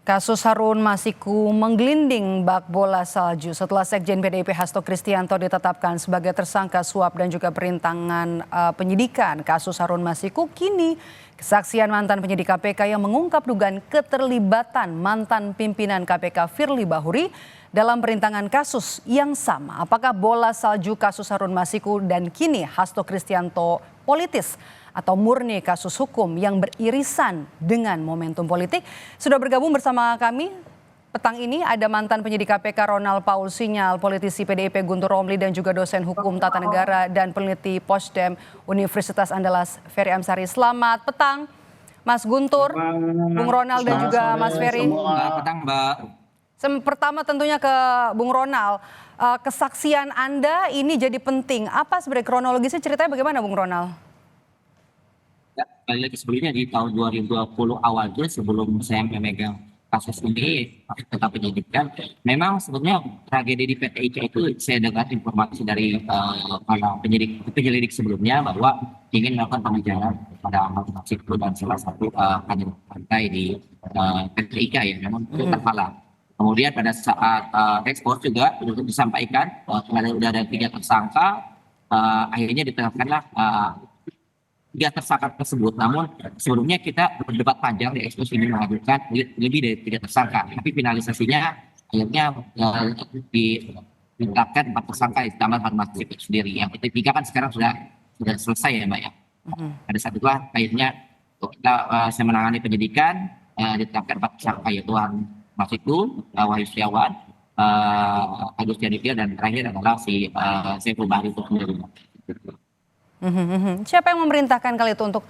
Kasus Harun Masiku menggelinding bak bola salju setelah Sekjen PDIP Hasto Kristianto ditetapkan sebagai tersangka suap dan juga perintangan penyidikan kasus Harun Masiku. Kini kesaksian mantan penyidik KPK yang mengungkap dugaan keterlibatan mantan pimpinan KPK Firly Bahuri dalam perintangan kasus yang sama. Apakah bola salju kasus Harun Masiku dan kini Hasto Kristianto politis atau murni kasus hukum yang beririsan dengan momentum politik? Sudah bergabung bersama kami petang ini ada mantan penyidik KPK Ronald Paul Sinyal, politisi PDIP Guntur Romli dan juga dosen hukum tata negara dan peneliti Posdem Universitas Andalas Ferry Amsari. Selamat petang Mas Guntur, Bung Ronald dan juga Mas Ferry. Selamat petang Mbak. Pertama tentunya ke Bung Ronald, kesaksian Anda ini jadi penting. Apa sebenarnya kronologisnya, ceritanya bagaimana Bung Ronald? Ya, kali lagi sebelumnya di tahun 2020 awalnya sebelum saya memegang kasus ini tentang penyidikan, memang sebetulnya tragedi di PT ICA itu saya dengar informasi dari para penyelidik sebelumnya bahwa ingin melakukan pengejaran pada Harun Masiku dan salah satu kader partai di PT ICA ya, memang itu terhalang. Kemudian pada saat ekspos juga untuk disampaikan sudah ada 3 tersangka, akhirnya ditetapkanlah 3 tersangka tersebut. Namun sebelumnya kita berdebat panjang di ekspos ini mengajukan lebih dari 3 tersangka. Tapi finalisasinya akhirnya ditetapkan 4 tersangka ditambah Harun Masiku sendiri. Yang ketiga kan sekarang sudah selesai ya Mbak ya. Pada saat itulah akhirnya saya menangani penyidikan, ditetapkan 4 tersangka yaitu Harun Masiku, Wahyu Setiawan, Agus Yadipia dan terakhir adalah si Saiful Bahri itu sendiri. Siapa yang memerintahkan kali itu untuk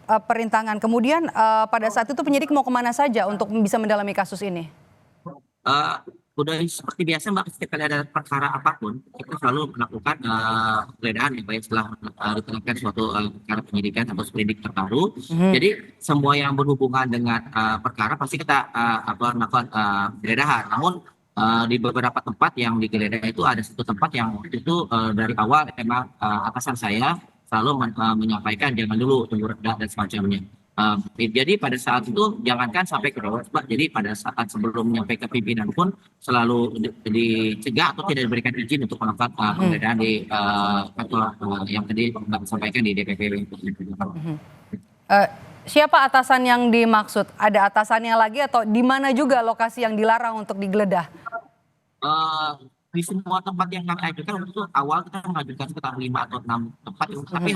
perintangan? Kemudian pada saat itu penyidik mau kemana saja untuk bisa mendalami kasus ini? Udah seperti biasa Mbak, setiap kali ada perkara apapun kita selalu melakukan penggeledahan ya baik setelah ditetapkan suatu perkara penyidikan atau sprindik terbaru. Jadi semua yang berhubungan dengan perkara pasti kita melakukan penggeledahan. Namun di beberapa tempat yang digeledah itu ada satu tempat yang waktu itu dari awal memang atasan saya selalu menyampaikan jangan dulu tunggu reda dan semacamnya. Jadi pada saat itu jangankan sampai ke bawah Pak, jadi pada saat sebelum nyampe ke pimpinan pun selalu dicegah atau tidak diberikan izin untuk melakukan penggeledahan di kantor yang tadi Mbak sampaikan di DPP. Siapa atasan yang dimaksud? Ada atasannya lagi atau di mana juga lokasi yang dilarang untuk digeledah? Di semua tempat yang kami ajukan waktu itu awal kita mengajukan sekitar 5 atau 6 tempat, tapi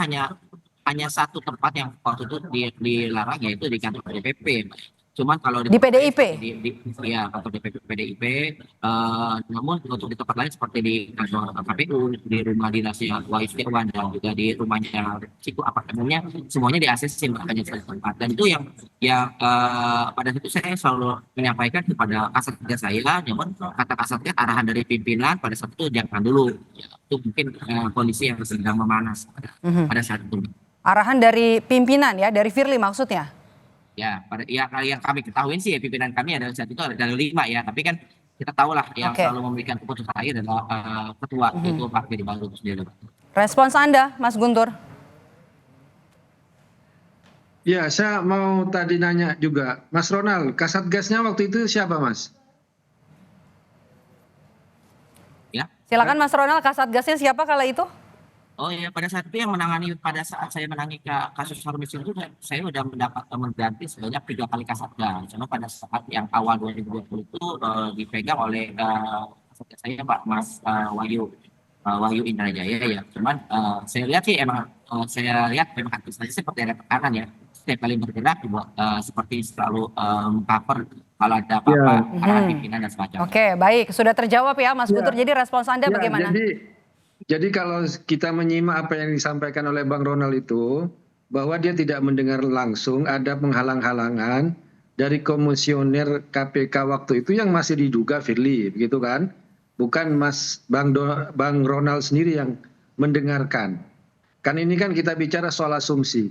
hanya satu tempat yang waktu itu dilarang yaitu di kantor DPP. Cuman kalau di PDIP, ya kantor DPP PDIP, namun untuk di tempat lain seperti di kantor KPU, di rumah dinasnya Wahyu Setiawan dan juga di rumahnya Ciku apartemennya, semuanya di ACC hanya satu tempat. Dan itu yang pada situ saya selalu menyampaikan kepada kasatgas saya, namun kata kasatgas arahan dari pimpinan pada saat itu jangan dulu. Ya, itu mungkin kondisi yang sedang memanas pada saat itu. Arahan dari pimpinan ya, dari Firly maksudnya? Ya, yang kami ketahui sih ya, pimpinan kami adalah saat itu ada 5 ya, tapi kan kita tahu lah yang selalu memberikan keputusan akhir adalah ketua yaitu Pak Firly Bahuri sendiri. Respons Anda, Mas Guntur? Ya, saya mau tadi nanya juga, Mas Ronald, kasatgasnya waktu itu siapa Mas? Ya. Silakan Mas Ronald, kasatgasnya siapa kala itu? Oh ya, pada saat itu yang menangani, pada saat saya menangani kasus Harun Masiku itu saya sudah mengganti sebanyak 3 kali kasatgas. Cuma pada saat yang awal 2020 itu dipegang oleh kasatgas saya Pak Mas Wahyu Indrajaya ya. Cuman saya lihat sih emang memang aktivitasnya seperti ada tekanan ya. Setiap kali bergerak seperti selalu cover kalau ada apa-apa arahan pimpinan dan semacamnya. Oke, baik, sudah terjawab ya Mas Guntur. Jadi respons Anda bagaimana? Jadi kalau kita menyimak apa yang disampaikan oleh Bang Ronald itu, bahwa dia tidak mendengar langsung ada penghalang-halangan dari komisioner KPK waktu itu yang masih diduga Firly, begitu kan? Bukan Bang Ronald sendiri yang mendengarkan. Kan ini kan kita bicara soal asumsi.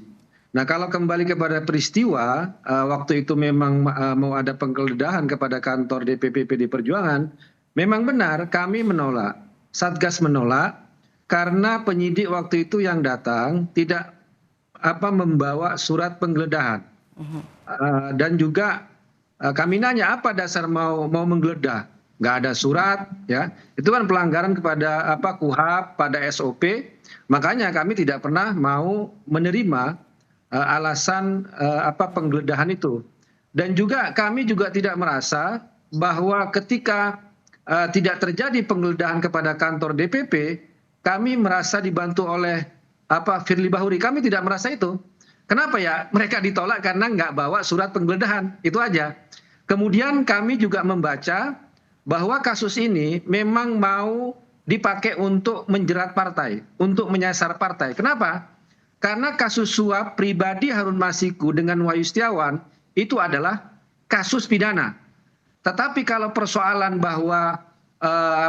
Nah kalau kembali kepada peristiwa, waktu itu memang mau ada penggeledahan kepada kantor DPP PD Perjuangan, memang benar kami menolak. Satgas menolak karena penyidik waktu itu yang datang tidak membawa surat penggeledahan dan juga kami nanya apa dasar mau menggeledah? Nggak ada surat, ya. Itu kan pelanggaran kepada KUHAP, pada SOP. Makanya kami tidak pernah mau menerima alasan penggeledahan itu. Dan juga kami juga tidak merasa bahwa ketika tidak terjadi penggeledahan kepada kantor DPP, kami merasa dibantu oleh Firly Bahuri. Kami tidak merasa itu. Kenapa ya? Mereka ditolak karena nggak bawa surat penggeledahan. Itu aja. Kemudian kami juga membaca bahwa kasus ini memang mau dipakai untuk menjerat partai, untuk menyasar partai. Kenapa? Karena kasus suap pribadi Harun Masiku dengan Wahyu Setiawan itu adalah kasus pidana. Tetapi kalau persoalan bahwa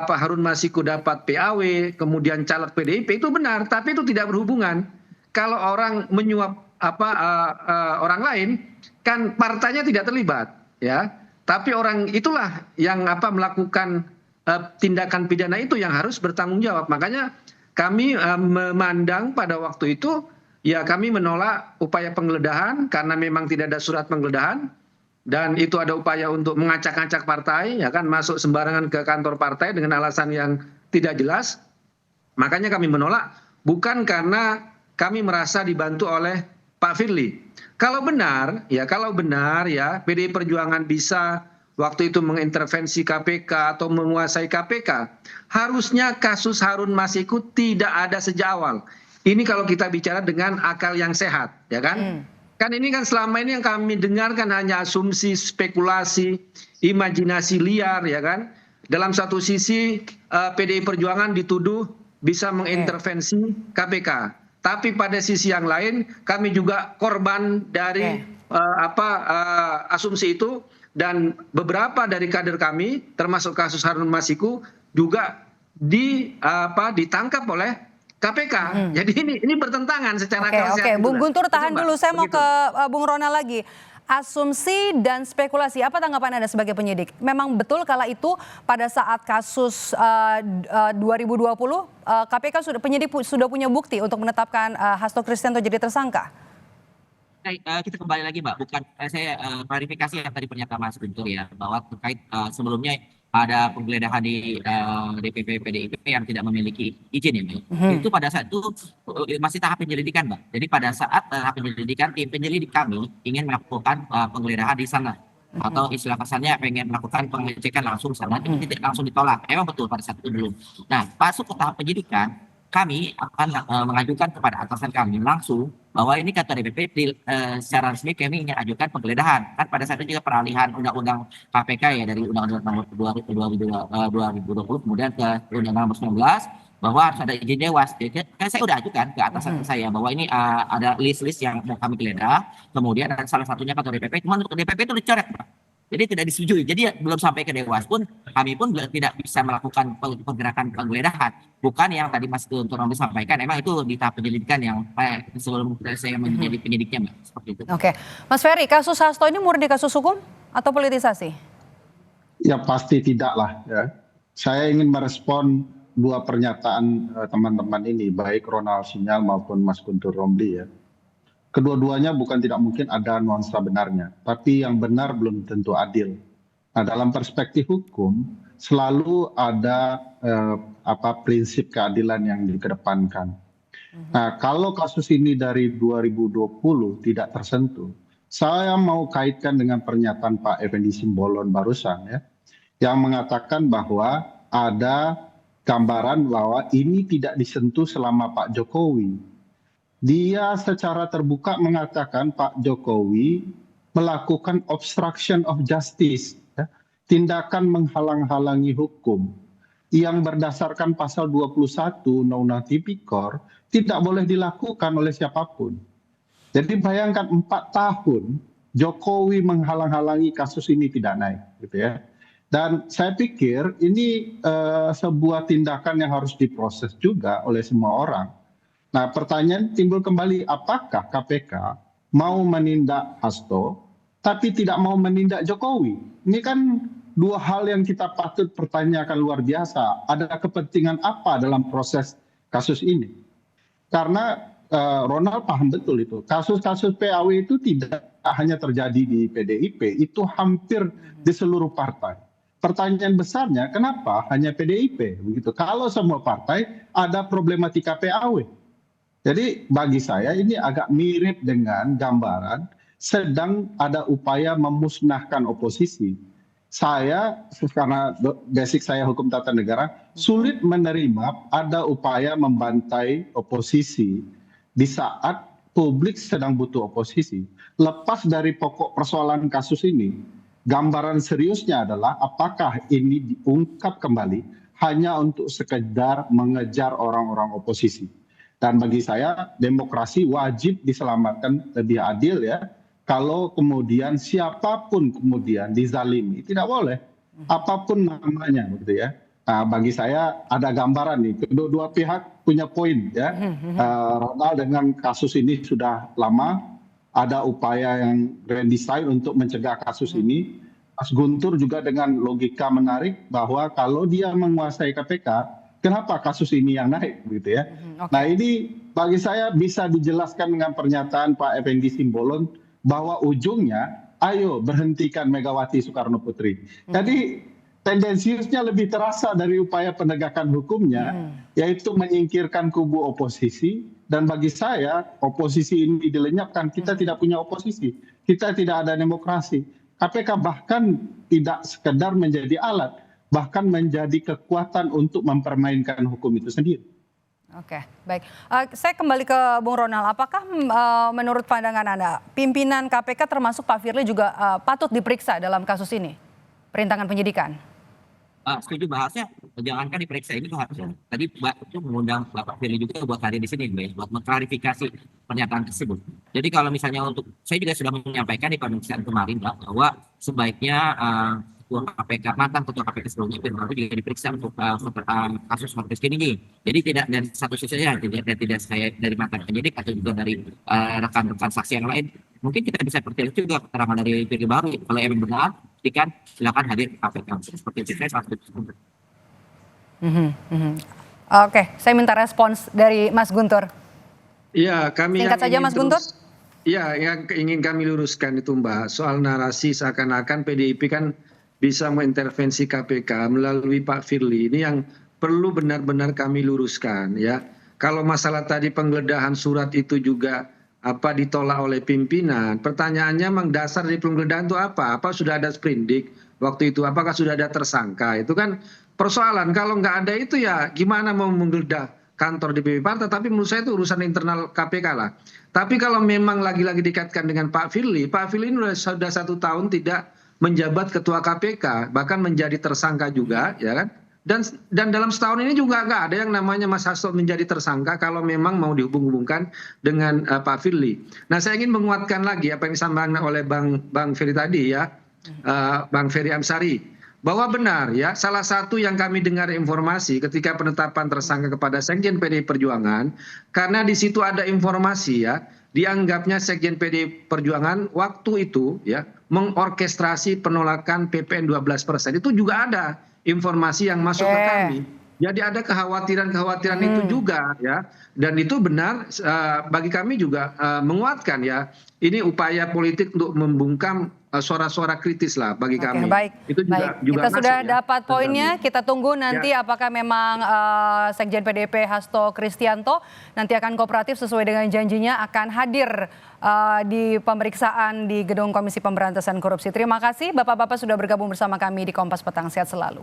Harun Masiku dapat PAW, kemudian caleg PDIP itu benar, tapi itu tidak berhubungan. Kalau orang menyuap orang lain, kan partainya tidak terlibat, ya. Tapi orang itulah yang melakukan tindakan pidana itu yang harus bertanggung jawab. Makanya kami memandang pada waktu itu, ya kami menolak upaya penggeledahan karena memang tidak ada surat penggeledahan. Dan itu ada upaya untuk mengacak-acak partai, ya kan, masuk sembarangan ke kantor partai dengan alasan yang tidak jelas. Makanya kami menolak, bukan karena kami merasa dibantu oleh Pak Firly. Kalau benar ya PDI Perjuangan bisa waktu itu mengintervensi KPK atau menguasai KPK, harusnya kasus Harun Masiku tidak ada sejak awal. Ini kalau kita bicara dengan akal yang sehat, ya kan? Kan ini kan selama ini yang kami dengarkan hanya asumsi, spekulasi, imajinasi liar, ya kan? Dalam satu sisi PDI Perjuangan dituduh bisa mengintervensi KPK. Tapi pada sisi yang lain kami juga korban dari asumsi itu, dan beberapa dari kader kami termasuk kasus Harun Masiku juga ditangkap oleh KPK. Jadi ini bertentangan secara akal sehat. Bung Guntur tahan dulu, saya mau ke Bung Ronald lagi. Asumsi dan spekulasi, apa tanggapan Anda sebagai penyidik? Memang betul kala itu pada saat kasus 2020 KPK penyidik sudah punya bukti untuk menetapkan Hasto Kristianto jadi tersangka? Kita kembali lagi, Mbak. Bukan saya klarifikasi yang tadi pernyataan Mas Guntur ya, bahwa terkait sebelumnya ada penggeledahan di DPP PDIP yang tidak memiliki izin ya, Mbak. Itu pada saat itu masih tahap penyelidikan, Mbak. Jadi pada saat tahap penyelidikan, tim penyelidik kami ingin melakukan penggeledahan di sana. Atau istilah kasarnya pengen melakukan pengecekan langsung sana, tapi tidak langsung ditolak. Emang betul pada saat itu belum. Nah, masuk ke tahap penyidikan, kami akan mengajukan kepada atasan kami langsung bahwa ini kata DPP secara resmi kami ingin ajukan penggeledahan. Kan pada saat itu juga peralihan undang-undang KPK ya dari undang-undang nomor 2020 kemudian ke undang-undang nomor 19 bahwa harus ada izin dewas. Jadi, kan saya udah ajukan ke atasan saya bahwa ini ada list-list yang mau kami geledah. Kemudian ada salah satunya kantor DPP, cuma untuk DPP itu dicoret, Pak. Jadi tidak disetujui. Jadi belum sampai ke Dewas pun kami pun tidak bisa melakukan pergerakan penggeledahan. Bukan yang tadi Mas Guntur Romli sampaikan, emang itu di tahap penyelidikan yang sebelum saya menjadi penyidiknya, Mbak. Seperti itu. Oke, Mas Ferry, kasus Hasto ini murni kasus hukum atau politisasi? Ya pasti tidak lah. Ya. Saya ingin merespon dua pernyataan teman-teman ini, baik Ronald Sinyal maupun Mas Guntur Romli ya. Kedua-duanya bukan tidak mungkin ada nuansa benarnya, tapi yang benar belum tentu adil. Nah, dalam perspektif hukum selalu ada prinsip keadilan yang dikedepankan. Nah, kalau kasus ini dari 2020 tidak tersentuh, saya mau kaitkan dengan pernyataan Pak Effendi Simbolon barusan ya, yang mengatakan bahwa ada gambaran bahwa ini tidak disentuh selama Pak Jokowi. Dia secara terbuka mengatakan Pak Jokowi melakukan obstruction of justice, ya, tindakan menghalang-halangi hukum yang berdasarkan pasal 21 Undang-Undang Tipikor tidak boleh dilakukan oleh siapapun. Jadi bayangkan 4 tahun Jokowi menghalang-halangi kasus ini tidak naik, gitu ya. Dan saya pikir ini sebuah tindakan yang harus diproses juga oleh semua orang. Nah, pertanyaan timbul kembali, apakah KPK mau menindak Hasto, tapi tidak mau menindak Jokowi? Ini kan dua hal yang kita patut pertanyakan luar biasa. Ada kepentingan apa dalam proses kasus ini? Karena Ronald paham betul itu. Kasus-kasus PAW itu tidak hanya terjadi di PDIP, itu hampir di seluruh partai. Pertanyaan besarnya, kenapa hanya PDIP? Begitu. Kalau semua partai ada problematika PAW. Jadi bagi saya ini agak mirip dengan gambaran sedang ada upaya memusnahkan oposisi. Saya, karena basic saya hukum tata negara, sulit menerima ada upaya membantai oposisi di saat publik sedang butuh oposisi. Lepas dari pokok persoalan kasus ini, gambaran seriusnya adalah apakah ini diungkap kembali hanya untuk sekedar mengejar orang-orang oposisi. Dan bagi saya demokrasi wajib diselamatkan lebih adil ya. Kalau kemudian siapapun kemudian dizalimi, tidak boleh. Apapun namanya begitu ya. Nah, bagi saya ada gambaran nih, kedua pihak punya poin ya. Ronald dengan kasus ini sudah lama, ada upaya yang redesign untuk mencegah kasus ini. Mas Guntur juga dengan logika menarik bahwa kalau dia menguasai KPK, kenapa kasus ini yang naik gitu ya. Nah ini bagi saya bisa dijelaskan dengan pernyataan Pak Effendi Simbolon bahwa ujungnya ayo berhentikan Megawati Soekarno Putri. Jadi tendensiusnya lebih terasa dari upaya penegakan hukumnya, yaitu menyingkirkan kubu oposisi. Dan bagi saya oposisi ini dilenyapkan, kita tidak punya oposisi, kita tidak ada demokrasi. KPK bahkan tidak sekedar menjadi alat, bahkan menjadi kekuatan untuk mempermainkan hukum itu sendiri. Oke, baik. Saya kembali ke Bung Ronald. Apakah menurut pandangan Anda, pimpinan KPK termasuk Pak Firly juga patut diperiksa dalam kasus ini? Perintangan penyidikan? Setuju bahasnya, jangankan diperiksa ini harusnya. Tadi itu mengundang Bapak Firly juga buat hadir di sini, buat mengklarifikasi pernyataan tersebut. Jadi kalau misalnya saya juga sudah menyampaikan di pemeriksaan kemarin bahwa sebaiknya Ketua KPK, mantan Ketua KPK sebelumnya Firly juga diperiksa untuk kasus Martinus ini. Jadi tidak dari satu sisi saja, tidak saya dari mantan penyidik atau juga dari rekan-rekan saksi yang lain. Mungkin kita bisa percaya juga keterangan dari Firly baru. Kalau emang benar, silakan hadir ke KPK. Seperti itu saya sangat setuju. Oke, saya minta respons dari Mas Guntur. Iya, kami singkat saja Mas Guntur. Iya, yang ingin kami luruskan itu Mbak, soal narasi seakan-akan PDIP kan bisa mengintervensi KPK melalui Pak Firly. Ini yang perlu benar-benar kami luruskan ya. Kalau masalah tadi penggeledahan surat itu juga ditolak oleh pimpinan, pertanyaannya memang dasar dari penggeledahan itu apa? Apa sudah ada sprindik waktu itu? Apakah sudah ada tersangka? Itu kan persoalan. Kalau nggak ada itu ya gimana mau menggeledah kantor DPP Partai? Tapi menurut saya itu urusan internal KPK lah. Tapi kalau memang lagi-lagi dikaitkan dengan Pak Firly ini sudah 1 tahun tidak menjabat ketua KPK, bahkan menjadi tersangka juga, ya kan? Dan dalam setahun ini juga nggak ada yang namanya Mas Hasto menjadi tersangka kalau memang mau dihubung-hubungkan dengan Pak Firly. Nah, saya ingin menguatkan lagi apa yang disampaikan oleh Bang Ferry tadi ya, Bang Ferry Amsari, bahwa benar ya, salah satu yang kami dengar informasi ketika penetapan tersangka kepada Sekjen PDI Perjuangan, karena di situ ada informasi ya, dianggapnya Sekjen PDI Perjuangan waktu itu ya mengorkestrasi penolakan PPN 12%. Itu juga ada informasi yang masuk ke kami. Jadi ada kekhawatiran itu juga ya, dan itu benar bagi kami juga menguatkan ya. Ini upaya politik untuk membungkam suara-suara kritis lah bagi kami. Baik, itu juga kita sudah ya, dapat poinnya. Kita tunggu nanti apakah memang Sekjen PDIP Hasto Kristianto nanti akan kooperatif sesuai dengan janjinya akan hadir di pemeriksaan di Gedung Komisi Pemberantasan Korupsi. Terima kasih Bapak-Bapak sudah bergabung bersama kami di Kompas Petang. Sehat selalu.